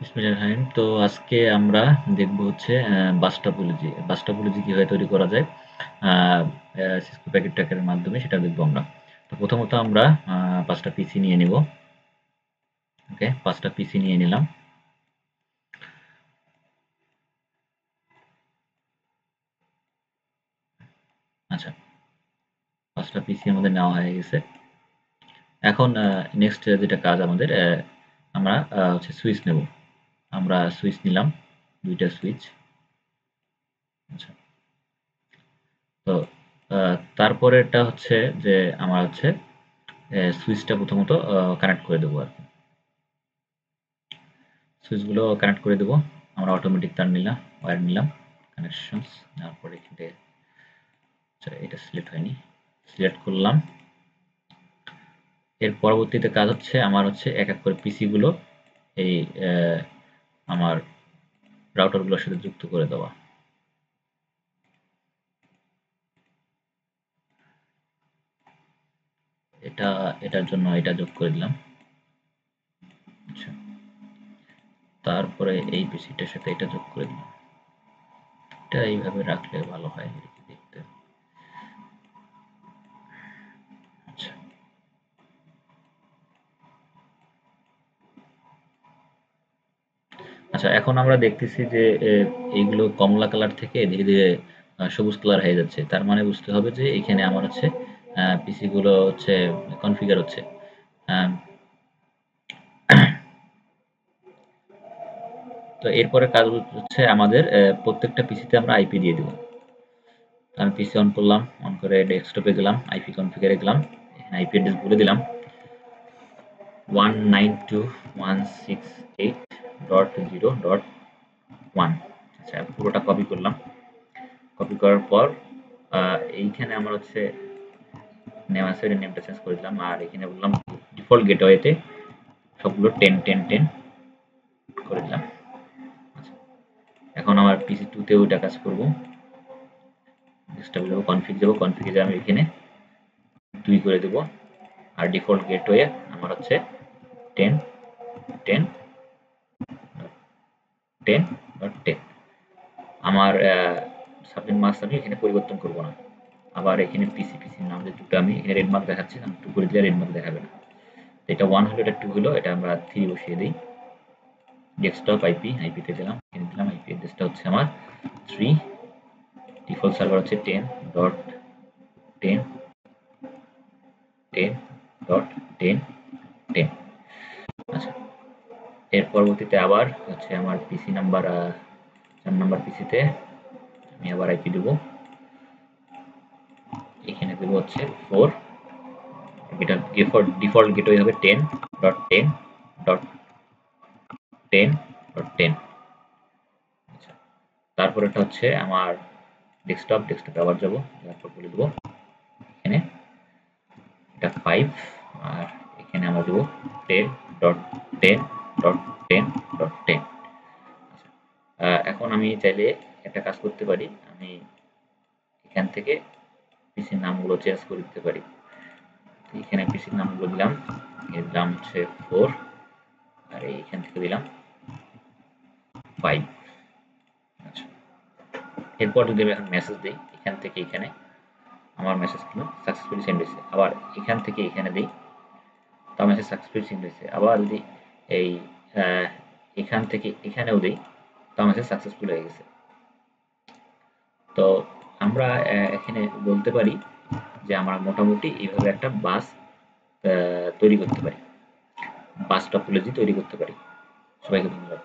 বিসমিল্লাহির তো আজকে আমরা দেখব হচ্ছে বাস টপোলজি। বাস টপোলজি কিভাবে তৈরি করা যায় সিসকো প্যাকেট ট্র্যাকারের মাধ্যমে সেটা দেখব আমরা। তো প্রথমত আমরা ৫টা পিসি নিয়ে নিব। ওকে, ৫টা পিসি নিয়ে নিলাম। আচ্ছা, ৫টা পিসি আমাদের নেওয়া হয়ে গেছে। এখন নেক্সট যেটা কাজ আমাদের আমরা হচ্ছে সুইচ নেব। আমরা সুইচ নিলাম ২টা সুইচ। আচ্ছা, তো তারপরেরটা হচ্ছে যে আমার হচ্ছে সুইচটা প্রথমত কানেক্ট করে দেবো আরকি। সুইচগুলো কানেক্ট করে দেবো। আমরা অটোমেটিক তার নিলাম, ওয়্যার নিলাম, কানেকশনস নেওয়ার পরে এখান থেকে আচ্ছা এটা সিলেক্ট হয়নি, সিলেক্ট করলাম। এর পরবর্তীতে কাজ হচ্ছে আমার হচ্ছে এক এক করে পিসি গুলো এই আমার রাউটারগুলোর সাথে যুক্ত করে দেওয়া। এটা এটার জন্য এটা যোগ করে দিলাম। আচ্ছা, তারপরে এই পিসিটার সাথে এটা যোগ করে দিলাম। এটা এইভাবে রাখলে ভালো হয় দেখতে। আচ্ছা, আচ্ছা, এখন আমরা দেখতেছি যে এইগুলো কমলা কালার থেকে ধীরে ধীরে সবুজ কালার হয়ে যাচ্ছে। তার মানে বুঝতে হবে যে এখানে আমার হচ্ছে পিসি গুলো হচ্ছে কনফিগার হচ্ছে। আম, তো এরপরে কাজ হচ্ছে আমাদের প্রত্যেকটা পিসিতে আমরা আইপি দিয়ে দেব। আমি পিসি অন করলাম, অন করে ডেস্কটপে গেলাম, আইপি কনফিগারে গেলাম, এখানে আইপি অ্যাড্রেস বলে দিলাম 192.168.0.1। আচ্ছা, পুরোটা কপি করলাম। কপি করার পর এইখানে আমার হচ্ছে নেম আছে, নেমটা চেঞ্জ করে দিলাম। আর এখানে বললাম ডিফল্ট গেটওয়েতে সবগুলো 10 করে দিলাম। আচ্ছা, এখন আমার পিসি 2 তে ওইটা কাজ করব। ডেস্কটপে যাবো, কনফিগ যাবো, কনফিগে আমি এখানে 2 করে দেব। আর ডিফল্ট গেটওয়ে আমার হচ্ছে 10 10 10.10। আমার সাবনেট মাস্ক আমি এখানে পরিবর্তন করব না। আবার এখানে পিসির নাম যে দুটো আমি এখানে রেড মার্ক দেখাচ্ছে, আমি 2 করে দিলে রেড মার্ক দেখাবে না। এটা 1 হলো, এটা 2 হলো, এটা আমরা 3 বসিয়ে দিই। ডেস্কটপ আইপিতে দিলাম, এখানে দিলাম আইপি অ্যাড্রেসটা হচ্ছে আমার 3, ডিফল্ট সার্ভার হচ্ছে 10.10 10.10 10। আচ্ছা, এর পরবর্তীতে আবার হচ্ছে আমার পিসি নাম্বার 4 নাম্বার পিসিতে আমি আবার আইপি দেবো। এখানে দেবো হচ্ছে 4। এটা ডিফল্ট গেটওয়ে হবে 10.10.10.10। আচ্ছা, তারপর এটা হচ্ছে আমার ডেস্কটপে আবার যাবো, তারপর বলে দেবো এখানে এটা 5। আর এখানে আমরা দেবো 10.10.10.10। এখন আমি চাইলে একটা কাজ করতে পারি, আমি এখান থেকে পিসির নামগুলো চেঞ্জ করে দিতে পারি। এখানে পিসির নামগুলো দিলাম, এর দাম হচ্ছে 4, আর এইখান থেকে দিলাম 5। আচ্ছা, এরপর যদি আমি এখন মেসেজ দিই এখান থেকে এখানে, আমার মেসেজ কিন্তু সাকসেসফুলি সেন্ড হয়েছে। আবার এখান থেকে এখানে দিই, তাও মেসেজ সাকসেসফুলি সেন্ড হয়েছে। আবার যদি এই এখান থেকে এখানেও দিই, তাও মেসেজ সাকসেসফুল হয়ে গেছে। তো আমরা এখানে বলতে পারি যে আমরা মোটামুটি এইভাবে একটা বাস তৈরি করতে পারি, বাস টপোলজি তৈরি করতে পারি। সবাইকে ধন্যবাদ।